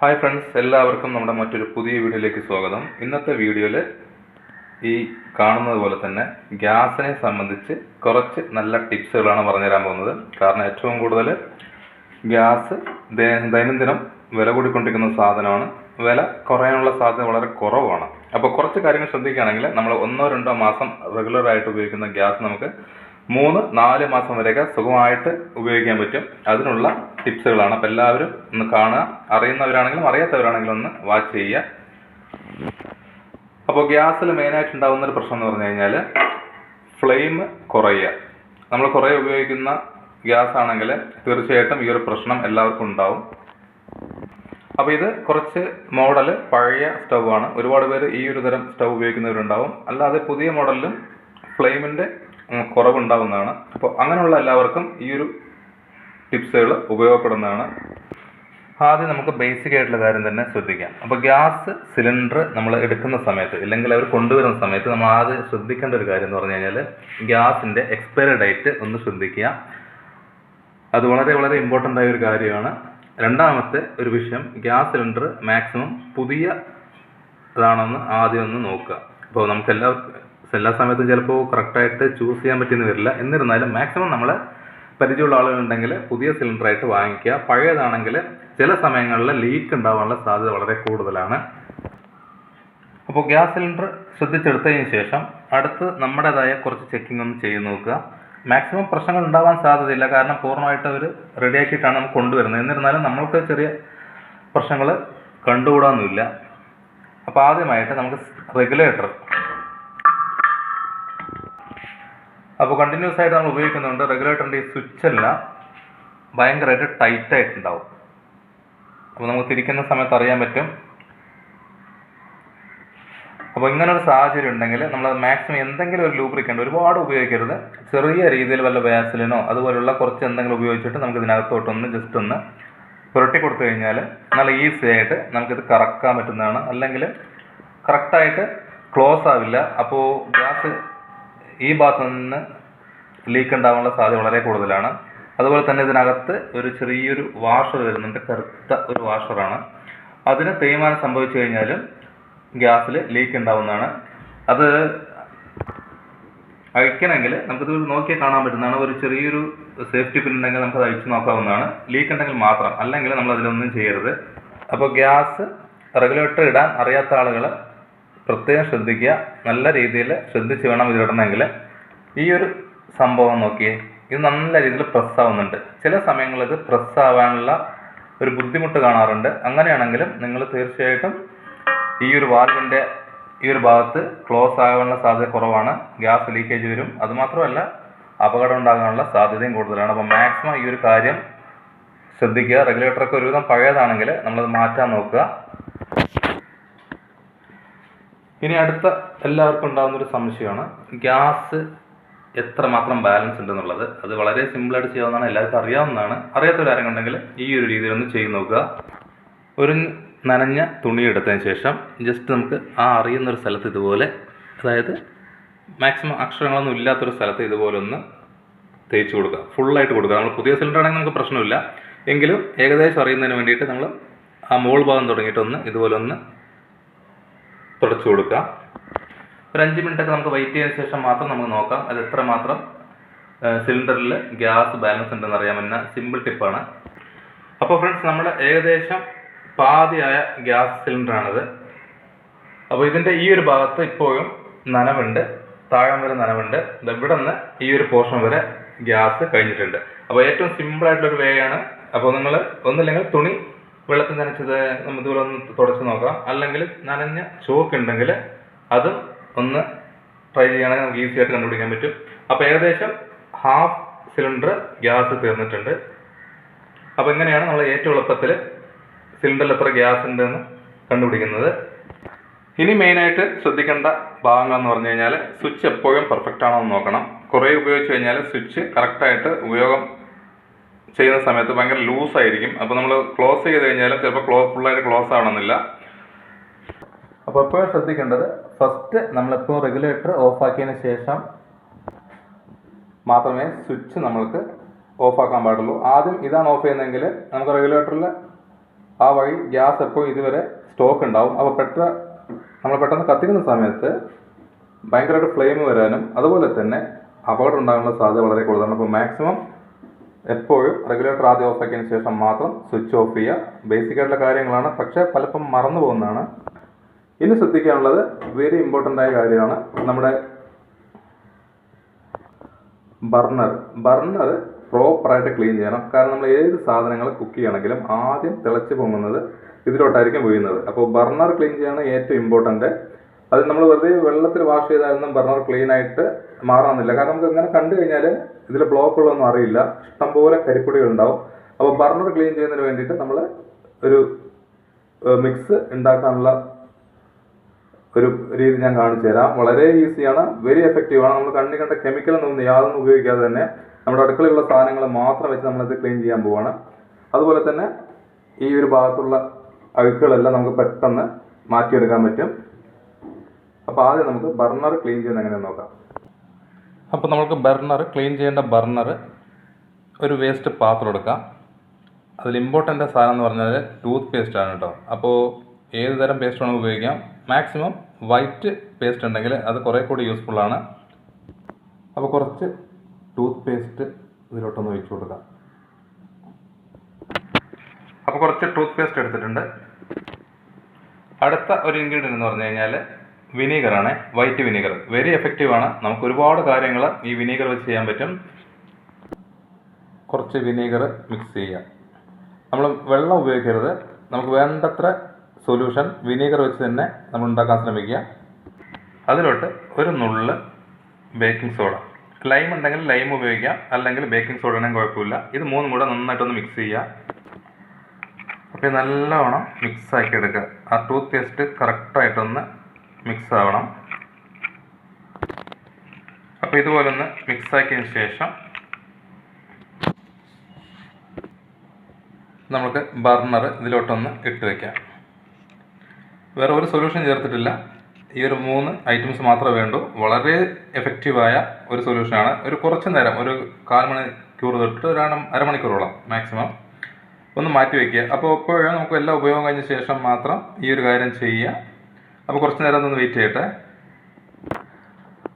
Hi friends, എല്ലാവർക്കും നമ്മുടെ മറ്റൊരു പുതിയ വീഡിയോയിലേക്ക് സ്വാഗതം. ഇന്നത്തെ വീഡിയോയിൽ ഈ കാണുന്നത് പോലെ തന്നെ ഗ്യാസിനെ സംബന്ധിച്ച് കുറച്ച് നല്ല ടിപ്സുകളാണ് പറഞ്ഞുതരാൻ പോകുന്നത്. കാരണം ഏറ്റവും കൂടുതൽ ഗ്യാസ് ദൈനംദിനം വില കൂടിക്കൊണ്ടിരിക്കുന്ന സാധനമാണ്. വില കുറയാനുള്ള സാധ്യത വളരെ കുറവാണ്. അപ്പോൾ കുറച്ച് കാര്യങ്ങൾ ശ്രദ്ധിക്കുകയാണെങ്കിൽ നമ്മൾ 1-2 മാസം റെഗുലറായിട്ട് ഉപയോഗിക്കുന്ന ഗ്യാസ് നമുക്ക് 3-4 മാസം വരെയൊക്കെ സുഖമായിട്ട് ഉപയോഗിക്കാൻ പറ്റും. അതിനുള്ള ടിപ്സുകളാണ്. അപ്പോൾ എല്ലാവരും ഒന്ന് കാണുക. അറിയുന്നവരാണെങ്കിലും അറിയാത്തവരാണെങ്കിലും ഒന്ന് വാച്ച് ചെയ്യുക. അപ്പോൾ ഗ്യാസിൽ മെയിനായിട്ട് ഉണ്ടാകുന്ന ഒരു പ്രശ്നം എന്ന് പറഞ്ഞു കഴിഞ്ഞാൽ ഫ്ലെയിം കുറയുക. നമ്മൾ കുറേ ഉപയോഗിക്കുന്ന ഗ്യാസ് ആണെങ്കിൽ തീർച്ചയായിട്ടും ഈ ഒരു പ്രശ്നം എല്ലാവർക്കും ഉണ്ടാവും. അപ്പോൾ ഇത് കുറച്ച് മോഡൽ പഴയ സ്റ്റൗവാണ്. ഒരുപാട് പേര് ഈ ഒരു തരം സ്റ്റൗ ഉപയോഗിക്കുന്നവരുണ്ടാവും. അല്ലാതെ പുതിയ മോഡലിലും ഫ്ലെയിമിൻ്റെ കുറവുണ്ടാവുന്നതാണ്. അപ്പോൾ അങ്ങനെയുള്ള എല്ലാവർക്കും ഈ ഒരു ടിപ്സുകൾ ഉപയോഗപ്പെടുന്നതാണ്. ആദ്യം നമുക്ക് ബേസിക് ആയിട്ടുള്ള കാര്യം തന്നെ ശ്രദ്ധിക്കാം. അപ്പോൾ ഗ്യാസ് സിലിണ്ടർ നമ്മൾ എടുക്കുന്ന സമയത്ത് ഇല്ലെങ്കിൽ അവർ കൊണ്ടുവരുന്ന സമയത്ത് നമ്മൾ ആദ്യം ശ്രദ്ധിക്കേണ്ട ഒരു കാര്യം എന്ന് പറഞ്ഞു കഴിഞ്ഞാൽ ഗ്യാസിൻ്റെ എക്സ്പയറി ഡേറ്റ് ഒന്ന് ശ്രദ്ധിക്കുക. അത് വളരെ വളരെ ഇമ്പോർട്ടൻ്റ് ആയ ഒരു കാര്യമാണ്. രണ്ടാമത്തെ ഒരു വിഷയം, ഗ്യാസ് സിലിണ്ടർ മാക്സിമം പുതിയ ഇതാണെന്ന് ആദ്യം ഒന്ന് നോക്കുക. അപ്പോൾ നമുക്ക് എല്ലാ സമയത്തും ചിലപ്പോൾ കറക്റ്റായിട്ട് ചൂസ് ചെയ്യാൻ പറ്റിയെന്ന് വരില്ല. എന്നിരുന്നാലും മാക്സിമം നമ്മൾ പരിചയമുള്ള ആളുകളുണ്ടെങ്കിൽ പുതിയ സിലിണ്ടറായിട്ട് വാങ്ങിക്കുക. പഴയതാണെങ്കിൽ ചില സമയങ്ങളിൽ ലീക്ക് ഉണ്ടാകാനുള്ള സാധ്യത വളരെ കൂടുതലാണ്. അപ്പോൾ ഗ്യാസ് സിലിണ്ടർ ശ്രദ്ധിച്ചെടുത്തതിന് ശേഷം അടുത്ത് നമ്മുടേതായ കുറച്ച് ചെക്കിംഗ് ഒന്ന് ചെയ്ത് നോക്കുക. മാക്സിമം പ്രശ്നങ്ങൾ ഉണ്ടാകാൻ സാധ്യതയില്ല, കാരണം പൂർണ്ണമായിട്ട് അവർ റെഡിയാക്കിയിട്ടാണ് നമുക്ക് കൊണ്ടുവരുന്നത്. എന്നിരുന്നാലും നമ്മൾക്ക് ചെറിയ പ്രശ്നങ്ങൾ കണ്ടുകൂടാനൊന്നുമില്ല. അപ്പോൾ ആദ്യമായിട്ട് നമുക്ക് റെഗുലേറ്റർ, അപ്പോൾ കണ്ടിന്യൂസ് ആയിട്ട് നമ്മൾ ഉപയോഗിക്കുന്നുണ്ട്. റെഗുലേറ്ററിൻ്റെ ഈ സ്വിച്ചെല്ലാം ഭയങ്കരമായിട്ട് ടൈറ്റായിട്ടുണ്ടാവും. അപ്പോൾ നമുക്ക് തിരിക്കുന്ന സമയത്ത് അറിയാൻ പറ്റും. അപ്പോൾ ഇങ്ങനൊരു സാഹചര്യം ഉണ്ടെങ്കിൽ നമ്മൾ മാക്സിമം എന്തെങ്കിലും ഒരു ലൂബ്രിക്കൻ്റ് ഒരുപാട് ഉപയോഗിക്കരുത്. ചെറിയ രീതിയിൽ വല്ല വാസലിനോ അതുപോലുള്ള കുറച്ച് എന്തെങ്കിലും ഉപയോഗിച്ചിട്ട് നമുക്ക് ഇതിനകത്തോട്ടൊന്ന് ജസ്റ്റ് ഒന്ന് പുരട്ടി കൊടുത്തു കഴിഞ്ഞാൽ നല്ല ഈസി ആയിട്ട് നമുക്കിത് കറക്കാൻ പറ്റുന്നതാണ്. അല്ലെങ്കിൽ കറക്റ്റായിട്ട് ക്ലോസ് ആവില്ല. അപ്പോൾ ഗ്യാസ് ഈ ഭാഗത്തു നിന്ന് ലീക്ക് ഉണ്ടാകാനുള്ള സാധ്യത വളരെ കൂടുതലാണ്. അതുപോലെ തന്നെ ഇതിനകത്ത് ഒരു ചെറിയൊരു വാഷർ വരുന്നുണ്ട്, കറുത്ത ഒരു വാഷറാണ്. അതിന് തേയ്മാനം സംഭവിച്ചു കഴിഞ്ഞാലും ഗ്യാസിൽ ലീക്ക് ഉണ്ടാവുന്നതാണ്. അത് അഴിക്കണമെങ്കിൽ നമുക്കിത് നോക്കിയാൽ കാണാൻ പറ്റുന്നതാണ്. ഒരു ചെറിയൊരു സേഫ്റ്റി പിൻ ഉണ്ടെങ്കിൽ നമുക്കത് അഴിച്ചു നോക്കാവുന്നതാണ്. ലീക്ക് ഉണ്ടെങ്കിൽ മാത്രം, അല്ലെങ്കിൽ നമ്മൾ അതിലൊന്നും ചെയ്യരുത്. അപ്പോൾ ഗ്യാസ് റെഗുലേറ്റർ ഇടാൻ അറിയാത്ത ആളുകൾ പ്രത്യേകം ശ്രദ്ധിക്കുക. നല്ല രീതിയിൽ ശ്രദ്ധിച്ച് വേണം ഇതിടണമെങ്കിൽ. ഈ ഒരു സംഭവം നോക്കിയേ, ഇത് നല്ല രീതിയിൽ പ്രസ് ആവുന്നുണ്ട്. ചില സമയങ്ങളിൽ ഇത് പ്രസ് ആവാനുള്ള ഒരു ബുദ്ധിമുട്ട് കാണാറുണ്ട്. അങ്ങനെയാണെങ്കിലും നിങ്ങൾ തീർച്ചയായിട്ടും ഈ ഒരു വാൽവിൻ്റെ ഈ ഒരു ഭാഗത്ത് ക്ലോസ് ആകാനുള്ള സാധ്യത കുറവാണ്. ഗ്യാസ് ലീക്കേജ് വരും. അതുമാത്രമല്ല അപകടം ഉണ്ടാകാനുള്ള സാധ്യതയും കൂടുതലാണ്. അപ്പോൾ മാക്സിമം ഈ ഒരു കാര്യം ശ്രദ്ധിക്കുക. റെഗുലേറ്ററൊക്കെ ഒരുവിധം പഴയതാണെങ്കിൽ നമ്മളത് മാറ്റാൻ നോക്കുക. ഇനി അടുത്ത എല്ലാവർക്കും ഉണ്ടാകുന്നൊരു സംശയമാണ് ഗ്യാസ് എത്രമാത്രം ബാലൻസ് ഉണ്ടെന്നുള്ളത്. അത് വളരെ സിമ്പിളായിട്ട് ചെയ്യാവുന്നതാണ്, എല്ലാവർക്കും അറിയാവുന്നതാണ്. അറിയാത്തവരാരെങ്കിലും ഈ ഒരു രീതിയിലൊന്ന് ചെയ്ത് നോക്കുക. ഒരു നനഞ്ഞ തുണി എടുത്തതിന് ശേഷം ജസ്റ്റ് നമുക്ക് ആ അറിയുന്നൊരു സ്ഥലത്ത് ഇതുപോലെ, അതായത് മാക്സിമം അക്ഷരങ്ങളൊന്നും ഇല്ലാത്തൊരു സ്ഥലത്ത് ഇതുപോലെ ഒന്ന് തേച്ച് കൊടുക്കുക. ഫുള്ളായിട്ട് കൊടുക്കുക. നമ്മൾ പുതിയ സിലിണ്ടർ ആണെങ്കിൽ നമുക്ക് പ്രശ്നമില്ല. എങ്കിലും ഏകദേശം അറിയുന്നതിന് വേണ്ടിയിട്ട് നമ്മൾ ആ മോൾ ഭാഗം തുടങ്ങിയിട്ടൊന്ന് ഇതുപോലെ ഒന്ന് തുടച്ചു കൊടുക്കുക. ഒരു 5 മിനിറ്റൊക്കെ നമുക്ക് വെയിറ്റ് ചെയ്തതിന് ശേഷം മാത്രം നമുക്ക് നോക്കാം അത് എത്രമാത്രം സിലിണ്ടറിൽ ഗ്യാസ് ബാലൻസ് ഉണ്ടെന്ന് അറിയാൻ പറ്റുന്ന സിമ്പിൾ ടിപ്പാണ്. അപ്പോൾ ഫ്രണ്ട്സ്, നമ്മൾ ഏകദേശം പാതിയായ ഗ്യാസ് സിലിണ്ടറാണിത്. അപ്പോൾ ഇതിൻ്റെ ഈ ഒരു ഭാഗത്ത് ഇപ്പോഴും നനവുണ്ട്, താഴം വരെ നനവുണ്ട്. ഇവിടെ നിന്ന് ഈ ഒരു പോർഷൻ വരെ ഗ്യാസ് കഴിഞ്ഞിട്ടുണ്ട്. അപ്പോൾ ഏറ്റവും സിമ്പിളായിട്ടുള്ളൊരു വേ ആണ്. അപ്പോൾ നിങ്ങൾ ഒന്നില്ലെങ്കിൽ തുണി വെള്ളത്തിൽ നനച്ചത് നമ്മൾ ഇതുപോലെ ഒന്ന് തുടച്ച് നോക്കാം. അല്ലെങ്കിൽ നനഞ്ഞ ചോക്ക് ഉണ്ടെങ്കിൽ അതും ഒന്ന് ട്രൈ ചെയ്യുകയാണെങ്കിൽ നമുക്ക് ഈസി ആയിട്ട് കണ്ടുപിടിക്കാൻ പറ്റും. അപ്പോൾ ഏകദേശം ഹാഫ് സിലിണ്ടർ ഗ്യാസ് തീർന്നിട്ടുണ്ട്. അപ്പോൾ ഇങ്ങനെയാണ് നമ്മൾ ഏറ്റവും എളുപ്പത്തിൽ സിലിണ്ടറിൽ എത്ര ഗ്യാസ് ഉണ്ടെന്ന് കണ്ടുപിടിക്കുന്നത്. ഇനി മെയിനായിട്ട് ശ്രദ്ധിക്കേണ്ട ഭാഗങ്ങൾ എന്ന് പറഞ്ഞു കഴിഞ്ഞാൽ സ്വിച്ച് എപ്പോഴും പെർഫെക്റ്റ് ആണോ എന്ന് നോക്കണം. കുറേ ഉപയോഗിച്ച് കഴിഞ്ഞാൽ സ്വിച്ച് കറക്റ്റായിട്ട് ഉപയോഗം ചെയ്യുന്ന സമയത്ത് ഭയങ്കര ലൂസായിരിക്കും. അപ്പോൾ നമ്മൾ ക്ലോസ് ചെയ്ത് കഴിഞ്ഞാലും ചിലപ്പോൾ ഫുള്ളായിട്ട് ക്ലോസ് ആവണമെന്നില്ല. അപ്പോൾ എപ്പോഴും ശ്രദ്ധിക്കേണ്ടത്, ഫസ്റ്റ് നമ്മളിപ്പോൾ റെഗുലേറ്റർ ഓഫാക്കിയതിന് ശേഷം മാത്രമേ സ്വിച്ച് നമ്മൾക്ക് ഓഫാക്കാൻ പാടുള്ളൂ. ആദ്യം ഇതാണ് ഓഫ് ചെയ്യുന്നതെങ്കിൽ നമുക്ക് റെഗുലേറ്ററിൽ ആ വഴി ഗ്യാസ് എപ്പോഴും ഇതുവരെ സ്റ്റോക്ക് ഉണ്ടാവും. അപ്പോൾ നമ്മൾ പെട്ടെന്ന് കത്തിക്കുന്ന സമയത്ത് ഭയങ്കരമായിട്ട് ഫ്ലെയിം വരാനും അതുപോലെ തന്നെ അപകടം ഉണ്ടാകാനുള്ള സാധ്യത വളരെ കൂടുതലാണ്. അപ്പോൾ മാക്സിമം എപ്പോഴും റെഗുലേറ്റർ ആദ്യം ഓഫ് ആക്കിയതിന് ശേഷം മാത്രം സ്വിച്ച് ഓഫ് ചെയ്യുക. ബേസിക് ആയിട്ടുള്ള കാര്യങ്ങളാണ്, പക്ഷേ പലപ്പം മറന്നു പോകുന്നതാണ്. ഇനി ശ്രദ്ധിക്കാനുള്ളത് വെരി ഇമ്പോർട്ടൻ്റ് ആയ കാര്യമാണ് നമ്മുടെ ബർണർ പ്രോപ്പറായിട്ട് ക്ലീൻ ചെയ്യണം. കാരണം നമ്മൾ ഏത് സാധനങ്ങൾ കുക്ക് ചെയ്യണമെങ്കിലും ആദ്യം തിളച്ച് പൊങ്ങുന്നത് ഇതിലോട്ടായിരിക്കും വീഴുന്നത്. അപ്പോൾ ബർണർ ക്ലീൻ ചെയ്യാണ് ഏറ്റവും ഇമ്പോർട്ടൻ്റ്. അത് നമ്മൾ വെറുതെ വെള്ളത്തിൽ വാഷ് ചെയ്താലൊന്നും ബർണർ ക്ലീൻ ആയിട്ട് മാറാമെന്നില്ല. കാരണം നമുക്ക് ഇങ്ങനെ കണ്ടു കഴിഞ്ഞാൽ ഇതിൽ ബ്ലോക്കുകളൊന്നും അറിയില്ല, ഇഷ്ടംപോലെ കരിപ്പൊടികൾ ഉണ്ടാവും. അപ്പോൾ ബർണർ ക്ലീൻ ചെയ്യുന്നതിന് വേണ്ടിയിട്ട് നമ്മൾ ഒരു മിക്സ് ഉണ്ടാക്കാനുള്ള ഒരു രീതി ഞാൻ കാണിച്ചു തരാം. വളരെ ഈസിയാണ്, വെരി എഫക്റ്റീവാണ്. നമ്മൾ കണ്ണി കണ്ട കെമിക്കലൊന്നും യാതൊന്നും ഉപയോഗിക്കാതെ തന്നെ നമ്മുടെ അടുക്കളയിലുള്ള സാധനങ്ങൾ മാത്രം വെച്ച് നമ്മളിത് ക്ലീൻ ചെയ്യാൻ പോവാണ്. അതുപോലെ തന്നെ ഈ ഒരു ഭാഗത്തുള്ള അഴുക്കുകളെല്ലാം നമുക്ക് പെട്ടെന്ന് മാറ്റിയെടുക്കാൻ പറ്റും. അപ്പോൾ ആദ്യം നമുക്ക് ബർണർ ക്ലീൻ ചെയ്യുന്നത് എങ്ങനെയെന്ന് നോക്കാം. അപ്പോൾ നമുക്ക് ക്ലീൻ ചെയ്യേണ്ട ബർണർ ഒരു വേസ്റ്റ് പാത്രം എടുക്കാം. അതിൽ ഇമ്പോർട്ടൻ്റ് സാധനം എന്ന് പറഞ്ഞാൽ ടൂത്ത് പേസ്റ്റ് ആണ് കേട്ടോ. അപ്പോൾ ഏത് തരം പേസ്റ്റ് വേണമെങ്കിൽ ഉപയോഗിക്കാം. മാക്സിമം വൈറ്റ് പേസ്റ്റ് ഉണ്ടെങ്കിൽ അത് കുറേ കൂടി യൂസ്ഫുള്ളാണ്. അപ്പോൾ കുറച്ച് ടൂത്ത് പേസ്റ്റ് ഇതിലോട്ടൊന്ന് ഒഴിച്ചു കൊടുക്കാം. അപ്പോൾ കുറച്ച് ടൂത്ത് പേസ്റ്റ് എടുത്തിട്ടുണ്ട്. അടുത്ത ഒരു ഇൻഗ്രീഡിയൻ്റ് എന്ന് പറഞ്ഞു കഴിഞ്ഞാൽ വിനീഗറാണ്, വൈറ്റ് വിനീഗർ. വെരി എഫക്റ്റീവാണ്. നമുക്ക് ഒരുപാട് കാര്യങ്ങൾ ഈ വിനീഗർ വെച്ച് ചെയ്യാൻ പറ്റും. കുറച്ച് വിനീഗർ മിക്സ് ചെയ്യുക. നമ്മൾ വെള്ളം ഉപയോഗിക്കരുത്. നമുക്ക് വേണ്ടത്ര സൊല്യൂഷൻ വിനീഗർ വെച്ച് തന്നെ നമ്മൾ ഉണ്ടാക്കാൻ ശ്രമിക്കുക. അതിലോട്ട് ഒരു നുള്ള് ബേക്കിംഗ് സോഡ, ലൈം ഉണ്ടെങ്കിൽ ലൈം ഉപയോഗിക്കാം, അല്ലെങ്കിൽ ബേക്കിംഗ് സോഡ ആണെങ്കിൽ കുഴപ്പമില്ല. ഇത് മൂന്നും കൂടെ നന്നായിട്ടൊന്ന് മിക്സ് ചെയ്യുക. അപ്പോൾ നല്ലവണ്ണം മിക്സ് ആക്കി എടുക്കുക. ആ ടൂത്ത് പേസ്റ്റ് കറക്റ്റായിട്ടൊന്ന് മിക്സ് ആവണം. അപ്പോൾ ഇതുപോലെ ഒന്ന് മിക്സ് ആക്കിയതിന് ശേഷം നമുക്ക് ബർണർ ഇതിലോട്ടൊന്ന് ഇട്ട് വയ്ക്കാം. വേറെ ഒരു സൊല്യൂഷൻ ചേർത്തിട്ടില്ല. ഈ ഒരു 3 ഐറ്റംസ് മാത്രമേ വേണ്ടൂ. വളരെ എഫക്റ്റീവായ ഒരു സൊല്യൂഷനാണ്. ഒരു കുറച്ച് നേരം, ഒരു 1/4 മണിക്കൂർ തൊട്ട് ഒരു അരമണിക്കൂറോളം മാക്സിമം ഒന്ന് മാറ്റി വയ്ക്കുക. അപ്പോൾ എപ്പോഴും നമുക്ക് എല്ലാ ഉപയോഗം കഴിഞ്ഞ ശേഷം മാത്രം ഈ ഒരു കാര്യം ചെയ്യുക. അപ്പോൾ കുറച്ച് നേരം ഒന്ന് വെയിറ്റ് ചെയ്യട്ടെ.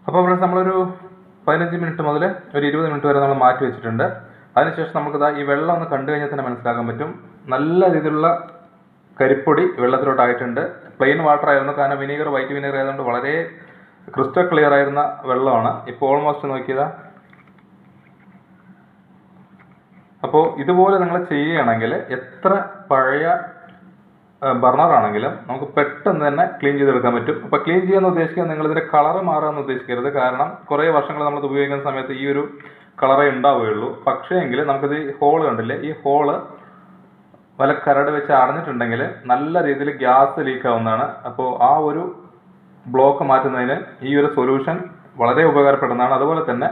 അപ്പോൾ ഇവിടെ നമ്മളൊരു 15 മിനിറ്റ് മുതൽ ഒരു 20 മിനിറ്റ് വരെ നമ്മൾ മാറ്റി വെച്ചിട്ടുണ്ട്. അതിനുശേഷം നമുക്കിതാ ഈ വെള്ളം ഒന്ന് കണ്ടു കഴിഞ്ഞാൽ തന്നെ മനസ്സിലാക്കാൻ പറ്റും. നല്ല രീതിയിലുള്ള കരിപ്പൊടി വെള്ളത്തിലോട്ടായിട്ടുണ്ട്. പ്ലെയിൻ വാട്ടർ ആയിരുന്നു, കാരണം വിനീഗർ വൈറ്റ് വിനീഗർ ആയതുകൊണ്ട് വളരെ ക്രിസ്റ്റൽ ക്ലിയർ ആയിരുന്ന വെള്ളമാണ്. ഇപ്പോൾ ഓൾമോസ്റ്റ് നോക്കിയതാ. അപ്പോൾ ഇതുപോലെ നിങ്ങൾ ചെയ്യുകയാണെങ്കിൽ എത്ര പഴയ ബർണറാണെങ്കിലും നമുക്ക് പെട്ടെന്ന് തന്നെ ക്ലീൻ ചെയ്തെടുക്കാൻ പറ്റും. അപ്പോൾ ക്ലീൻ ചെയ്യാന്ന് ഉദ്ദേശിക്കുക നിങ്ങളിതിൻ്റെ കളറ് മാറാമെന്ന് ഉദ്ദേശിക്കരുത്. കാരണം കുറേ വർഷങ്ങൾ നമ്മൾ ഉപയോഗിക്കുന്ന സമയത്ത് ഈ ഒരു കളറേ ഉണ്ടാവുകയുള്ളൂ. പക്ഷേ എങ്കിൽ നമുക്കിത് ഹോള് കണ്ടില്ലേ, ഈ ഹോള് വല്ല കരട് വെച്ച് അടഞ്ഞിട്ടുണ്ടെങ്കിൽ നല്ല രീതിയിൽ ഗ്യാസ് ലീക്ക് ആവുന്നതാണ്. അപ്പോൾ ആ ഒരു ബ്ലോക്ക് മാറ്റുന്നതിന് ഈ ഒരു സൊല്യൂഷൻ വളരെ ഉപകാരപ്പെടുന്നതാണ്. അതുപോലെ തന്നെ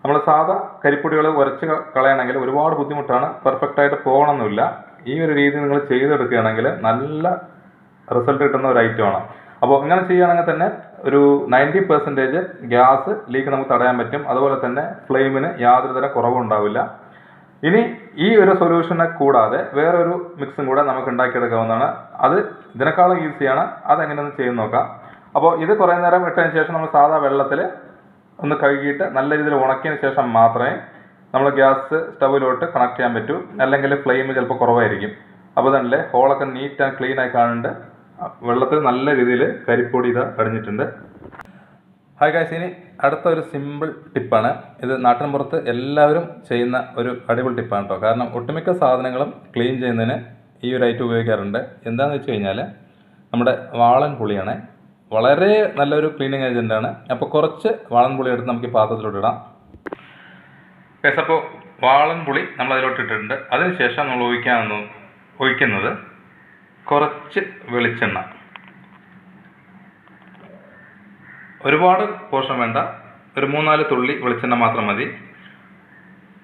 നമ്മൾ സാധാ കരിപ്പൊടികൾ ഉരച്ച് കളയണമെങ്കിൽ ഒരുപാട് ബുദ്ധിമുട്ടാണ്, പെർഫെക്റ്റായിട്ട് പോകണമെന്നില്ല. ഈ ഒരു രീതി നിങ്ങൾ ചെയ്തെടുക്കുകയാണെങ്കിൽ നല്ല റിസൾട്ട് കിട്ടുന്ന ഒരു ഐറ്റമാണ്. അപ്പോൾ ഇങ്ങനെ ചെയ്യുകയാണെങ്കിൽ തന്നെ ഒരു 90% ഗ്യാസ് ലീക്ക് നമുക്ക് തടയാൻ പറ്റും. അതുപോലെ തന്നെ ഫ്ലെയിമിന് യാതൊരു തരം കുറവും ഉണ്ടാവില്ല. ഇനി ഈ ഒരു സൊല്യൂഷനെ കൂടാതെ വേറൊരു മിക്സും കൂടെ നമുക്ക് ഉണ്ടാക്കിയെടുക്കാവുന്നതാണ്. അത് ഇതിനേക്കാളും ഈസിയാണ്. അതെങ്ങനെയൊന്ന് ചെയ്ത് നോക്കാം. അപ്പോൾ ഇത് കുറേ നേരം ഇട്ടതിന് ശേഷം നമ്മൾ സാധാ വെള്ളത്തിൽ ഒന്ന് കഴുകിയിട്ട് നല്ല രീതിയിൽ ഉണക്കിയതിന് ശേഷം മാത്രമേ നമ്മൾ ഗ്യാസ് സ്റ്റൗവിലോട്ട് കണക്ട് ചെയ്യാൻ പറ്റൂ. അല്ലെങ്കിൽ ഫ്ലെയിം ചിലപ്പോൾ കുറവായിരിക്കും. അപ്പോൾ തന്നെ ഹോളൊക്കെ നീറ്റ് ആൻഡ് ക്ലീൻ ആയി കാണുന്നുണ്ട്. വെള്ളത്തിൽ നല്ല രീതിയിൽ കരിപ്പൊടി ഇത് അടിഞ്ഞിട്ടുണ്ട്. ഹായ് ഗായ്സ്, ഇനി അടുത്ത ഒരു സിമ്പിൾ ടിപ്പാണ്. ഇത് നാട്ടിൻപുറത്ത് എല്ലാവരും ചെയ്യുന്ന ഒരു അടിപൊളി ടിപ്പാണ് കേട്ടോ. കാരണം ഒട്ടുമിക്ക സാധനങ്ങളും ക്ലീൻ ചെയ്യുന്നതിന് ഈ ഒരു ഐറ്റം ഉപയോഗിക്കാറുണ്ട്. എന്താണെന്ന് വെച്ച് കഴിഞ്ഞാൽ നമ്മുടെ വാളൻ പുളിയാണ്. വളരെ നല്ലൊരു ക്ലീനിങ് ഏജൻറ്റാണ്. അപ്പോൾ കുറച്ച് വാളൻ പുളി എടുത്ത് നമുക്ക് ഈ പാത്രത്തിലോട്ട് ഇടാം. ഗായ്സ്, അപ്പോൾ വാളൻ പുളി നമ്മൾ അതിലോട്ട് ഇട്ടിട്ടുണ്ട്. അതിനുശേഷം നമ്മൾ ഒഴിക്കുന്നത് കുറച്ച് വെളിച്ചെണ്ണ. ഒരുപാട് പോഷൻ വേണ്ട, ഒരു 3-4 തുള്ളി വെളിച്ചെണ്ണ മാത്രം മതി.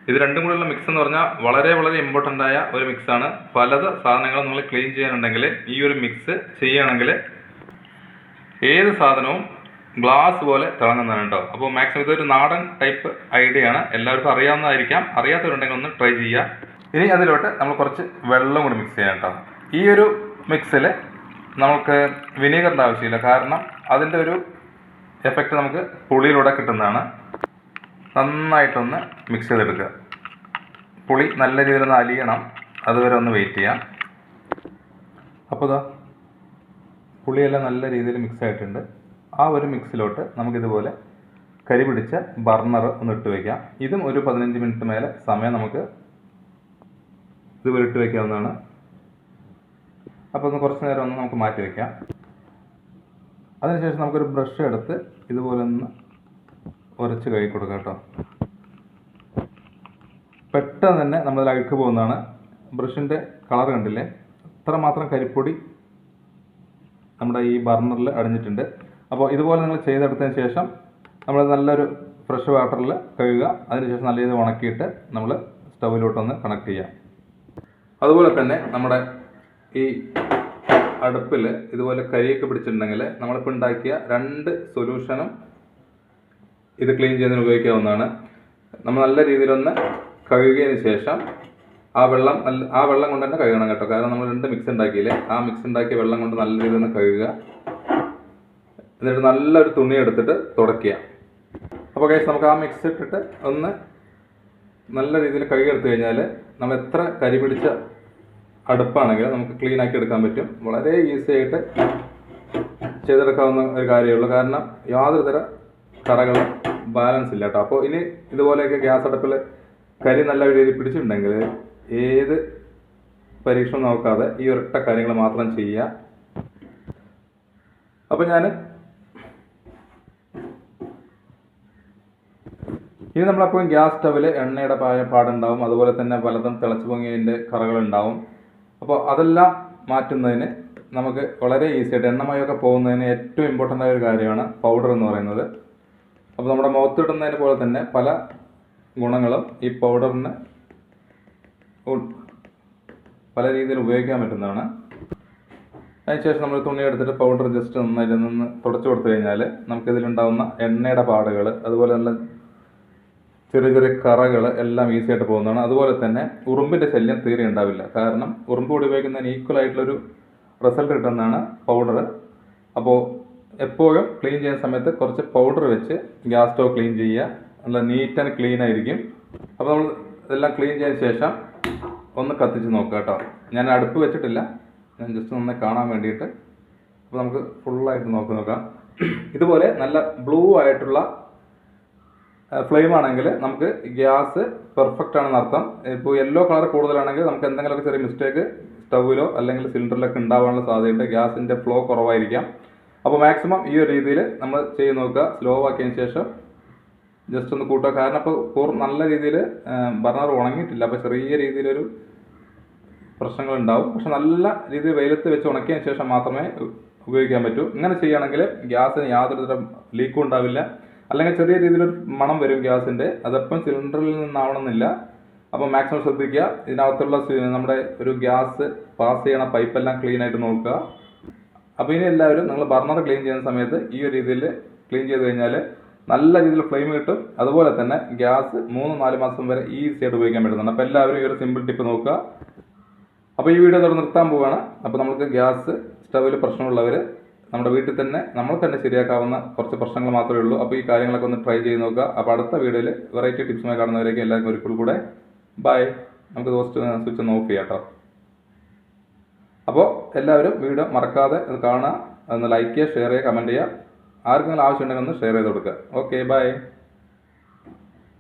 ഇത് രണ്ടും കൂടെയുള്ള മിക്സ് എന്ന് പറഞ്ഞാൽ വളരെ വളരെ ഇമ്പോർട്ടൻ്റ് ആയ ഒരു മിക്സാണ്. പലത് സാധനങ്ങളും നിങ്ങൾ ക്ലീൻ ചെയ്യാനുണ്ടെങ്കിൽ ഈ ഒരു മിക്സ് ചെയ്യുകയാണെങ്കിൽ ഏത് സാധനവും ഗ്ലാസ് പോലെ തിളങ്ങുന്നതാണ് കേട്ടോ. അപ്പോൾ മാക്സിമം ഇതൊരു നാടൻ ടൈപ്പ് ഐഡിയ ആണ്. എല്ലാവർക്കും അറിയാവുന്നതായിരിക്കാം. അറിയാത്തവരുണ്ടെങ്കിൽ ഒന്ന് ട്രൈ ചെയ്യുക. ഇനി അതിലോട്ട് നമ്മൾ കുറച്ച് വെള്ളം കൂടി മിക്സ് ചെയ്യാം കേട്ടോ. ഈ ഒരു മിക്സിൽ നമുക്ക് വിനീഗറിൻ്റെ ആവശ്യമില്ല, കാരണം അതിൻ്റെ ഒരു എഫക്റ്റ് നമുക്ക് പുളിയിലൂടെ കിട്ടുന്നതാണ്. നന്നായിട്ടൊന്ന് മിക്സ് ചെയ്തെടുക്കുക. പുളി നല്ല രീതിയിലൊന്ന് അലിയണം, അതുവരെ ഒന്ന് വെയിറ്റ് ചെയ്യാം. അപ്പോൾ ഇതാ പുളിയെല്ലാം നല്ല രീതിയിൽ മിക്സ് ആയിട്ടുണ്ട്. ആ ഒരു മിക്സിലോട്ട് നമുക്കിതുപോലെ കരി പിടിച്ച ബർണർ ഒന്ന് ഇട്ട് വയ്ക്കാം. ഇതും ഒരു 15 മിനിറ്റ് മേലെ സമയം നമുക്ക് ഇതുപോലെ ഇട്ട് വയ്ക്കാവുന്നതാണ്. അപ്പോൾ ഒന്ന് കുറച്ച് നേരം ഒന്ന് നമുക്ക് മാറ്റി വയ്ക്കാം. അതിനുശേഷം നമുക്കൊരു ബ്രഷ് എടുത്ത് ഇതുപോലെ ഒന്ന് ഉരച്ച് കഴുകി കൊടുക്കാം കേട്ടോ. പെട്ടെന്ന് തന്നെ നമ്മൾ അഴുക്ക് പോകുന്നതാണ്. ബ്രഷിൻ്റെ കളർ കണ്ടില്ലേ, അത്രമാത്രം കരിപ്പൊടി നമ്മുടെ ഈ ബർണറിൽ അടിഞ്ഞിട്ടുണ്ട്. അപ്പോൾ ഇതുപോലെ നിങ്ങൾ ചെയ്തെടുത്തതിന് ശേഷം നമ്മൾ നല്ലൊരു ഫ്രഷ് വാട്ടറിൽ കഴുകുക. അതിനുശേഷം നല്ല രീതിയിൽ ഉണക്കിയിട്ട് നമ്മൾ സ്റ്റൗവിലോട്ടൊന്ന് കണക്ട് ചെയ്യാം. അതുപോലെ തന്നെ നമ്മുടെ ഈ അടുപ്പിൽ ഇതുപോലെ കരിയൊക്കെ പിടിച്ചിട്ടുണ്ടെങ്കിൽ നമ്മളിപ്പോൾ ഉണ്ടാക്കിയ 2 സൊല്യൂഷനും ഇത് ക്ലീൻ ചെയ്യുന്നതിന് ഉപയോഗിക്കാവുന്നതാണ്. നമ്മൾ നല്ല രീതിയിലൊന്ന് കഴുകിയതിന് ശേഷം ആ വെള്ളം കൊണ്ട് തന്നെ കഴുകണം കേട്ടോ. കാരണം നമ്മൾ 2 മിക്സ് ഉണ്ടാക്കിയില്ലേ, ആ മിക്സ് ഉണ്ടാക്കിയ വെള്ളം കൊണ്ട് നല്ല രീതിയിൽ ഒന്ന് കഴുകുക. എന്നിട്ട് നല്ലൊരു തുണി എടുത്തിട്ട് തുടയ്ക്കുക. അപ്പോൾ ഗൈസ് നമുക്ക് ആ മിക്സ് ഇട്ടിട്ട് ഒന്ന് നല്ല രീതിയിൽ കഴുകിയെടുത്ത് കഴിഞ്ഞാൽ നമ്മൾ എത്ര കരി പിടിച്ച അടുപ്പാണെങ്കിലും നമുക്ക് ക്ലീൻ ആക്കി എടുക്കാൻ പറ്റും. വളരെ ഈസി ആയിട്ട് ചെയ്തെടുക്കാവുന്ന ഒരു കാര്യമുള്ളൂ. കാരണം യാതൊരു തര കറകളും ബാലൻസ് ഇല്ല കേട്ടോ. അപ്പോൾ ഇനി ഇതുപോലെയൊക്കെ ഗ്യാസ് അടുപ്പിൽ കരി നല്ല രീതിയിൽ പിടിച്ചിട്ടുണ്ടെങ്കിൽ ഏത് പരീക്ഷണം നോക്കാതെ ഈ ഒരൊറ്റ കാര്യങ്ങൾ മാത്രം ചെയ്യുക. അപ്പോൾ ഇനി നമ്മളെപ്പോഴും ഗ്യാസ് സ്റ്റവിൽ എണ്ണയുടെ പാടുണ്ടാവും, അതുപോലെ തന്നെ പലതും തിളച്ചു പൊങ്ങിയതിൻ്റെ കറകളുണ്ടാവും. അപ്പോൾ അതെല്ലാം മാറ്റുന്നതിന് നമുക്ക് വളരെ ഈസി ആയിട്ട് എണ്ണമയമൊക്കെ പോകുന്നതിന് ഏറ്റവും ഇമ്പോർട്ടൻ്റ് ആയ ഒരു കാര്യമാണ് പൗഡർ എന്ന് പറയുന്നത്. അപ്പോൾ നമ്മുടെ മുഖത്തിടുന്നതിന് പോലെ തന്നെ പല ഗുണങ്ങളും ഈ പൗഡറിന് പല രീതിയിൽ ഉപയോഗിക്കാൻ പറ്റുന്നതാണ്. അതിനുശേഷം നമ്മൾ തുണി എടുത്തിട്ട് പൗഡർ ജസ്റ്റ് നന്നായിട്ട് നിന്ന് തുടച്ചു കൊടുത്തു കഴിഞ്ഞാൽ നമുക്കിതിലുണ്ടാകുന്ന എണ്ണയുടെ പാടുകൾ, അതുപോലെ നല്ല ചെറിയ ചെറിയ കറകൾ എല്ലാം ഈസി ആയിട്ട് പോകുന്നതാണ്. അതുപോലെ തന്നെ ഉറുമ്പിൻ്റെ ശല്യം തീരെ ഉണ്ടാവില്ല. കാരണം ഉറുമ്പ് കൂടി ഉപയോഗിക്കുന്നതിന് ഈക്വൽ ആയിട്ടുള്ളൊരു റിസൾട്ട് കിട്ടുന്നതാണ് പൗഡർ. അപ്പോൾ എപ്പോഴും ക്ലീൻ ചെയ്യുന്ന സമയത്ത് കുറച്ച് പൗഡർ വെച്ച് ഗ്യാസ് സ്റ്റവ് ക്ലീൻ ചെയ്യുക. നല്ല നീറ്റ് ആൻഡ് ക്ലീൻ ആയിരിക്കും. അപ്പോൾ നമ്മൾ ഇതെല്ലാം ക്ലീൻ ചെയ്തതിന് ശേഷം ഒന്ന് കത്തിച്ച് നോക്കുക കേട്ടോ. ഞാൻ അടുപ്പ് വെച്ചിട്ടില്ല, ഞാൻ ജസ്റ്റ് ഒന്ന് കാണാൻ വേണ്ടിയിട്ട്. അപ്പോൾ നമുക്ക് ഫുള്ളായിട്ട് നോക്കാം. ഇതുപോലെ നല്ല ബ്ലൂ ആയിട്ടുള്ള ഫ്ലെയിം ആണെങ്കിൽ നമുക്ക് ഗ്യാസ് പെർഫെക്റ്റ് ആണെന്ന് അർത്ഥം. ഇപ്പോൾ യെല്ലോ കളർ കൂടുതലാണെങ്കിൽ നമുക്ക് എന്തെങ്കിലുമൊക്കെ ചെറിയ മിസ്റ്റേക്ക് സ്റ്റൗവിലോ അല്ലെങ്കിൽ സിലിണ്ടറിലൊക്കെ ഉണ്ടാവാനുള്ള സാധ്യതയുണ്ട്. ഗ്യാസിൻ്റെ ഫ്ലോ കുറവായിരിക്കാം. അപ്പോൾ മാക്സിമം ഈ ഒരു രീതിയിൽ നമ്മൾ ചെയ്ത് നോക്കുക. സ്ലോ ആക്കിയതിന് ശേഷം ജസ്റ്റ് ഒന്ന് കൂട്ടുക. കാരണം ഇപ്പോൾ നല്ല രീതിയിൽ ബർണർ ഉണങ്ങിയിട്ടില്ല, അപ്പോൾ ചെറിയ രീതിയിലൊരു പ്രശ്നങ്ങളുണ്ടാവും. പക്ഷെ നല്ല രീതിയിൽ വെയിലത്ത് വെച്ച് ഉണക്കിയതിന് ശേഷം മാത്രമേ ഉപയോഗിക്കാൻ പറ്റൂ. ഇങ്ങനെ ചെയ്യുകയാണെങ്കിൽ ഗ്യാസിന് യാതൊരു തരം ലീക്കും ഉണ്ടാവില്ല. അല്ലെങ്കിൽ ചെറിയ രീതിയിലൊരു മണം വരും ഗ്യാസിൻ്റെ, അതെപ്പം സിലിണ്ടറിൽ നിന്നാവണമെന്നില്ല. അപ്പോൾ മാക്സിമം ശ്രദ്ധിക്കുക. ഇതിനകത്തുള്ള നമ്മുടെ ഒരു ഗ്യാസ് പാസ് ചെയ്യണ പൈപ്പെല്ലാം ക്ലീൻ ആയിട്ട് നോക്കുക. അപ്പോൾ ഇനി എല്ലാവരും നിങ്ങൾ ബർണർ ക്ലീൻ ചെയ്യുന്ന സമയത്ത് ഈ ഒരു രീതിയിൽ ക്ലീൻ ചെയ്ത് കഴിഞ്ഞാൽ നല്ല രീതിയിൽ ഫ്ലെയിം കിട്ടും. അതുപോലെ തന്നെ ഗ്യാസ് 3-4 മാസം വരെ ഈസി ആയിട്ട് ഉപയോഗിക്കാൻ പറ്റുന്നുണ്ട്. അപ്പോൾ എല്ലാവരും ഈ ഒരു സിമ്പിൾ ടിപ്പ് നോക്കുക. അപ്പോൾ ഈ വീഡിയോ തുടർന്ന് നിർത്താൻ പോവുകയാണ്. അപ്പോൾ നമുക്ക് ഗ്യാസ് സ്റ്റവിൽ പ്രശ്നമുള്ളവർ നമ്മുടെ വീട്ടിൽ തന്നെ നമ്മൾ തന്നെ ശരിയാക്കാവുന്ന കുറച്ച് പ്രശ്നങ്ങൾ മാത്രമേ ഉള്ളൂ. അപ്പോൾ ഈ കാര്യങ്ങളൊക്കെ ഒന്ന് ട്രൈ ചെയ്ത് നോക്കുക. അപ്പോൾ അടുത്ത വീഡിയോയിൽ വെറൈറ്റി ടിപ്സുമായി കാണുന്നവരേക്ക് എല്ലാവർക്കും ഒരിക്കൽ കൂടെ ബൈ. നമുക്ക് സ്വിച്ച് ഒന്ന് ഓഫ് ചെയ്യാം കേട്ടോ. അപ്പോൾ എല്ലാവരും വീഡിയോ മറക്കാതെ അത് കാണുക, ഒന്ന് ലൈക്ക് ചെയ്യുക, ഷെയർ ചെയ്യുക, കമൻറ്റ് ചെയ്യുക. ആർക്കെങ്കിലും ആവശ്യമുണ്ടെങ്കിൽ ഒന്ന് ഷെയർ ചെയ്ത് കൊടുക്കുക. Okay, by.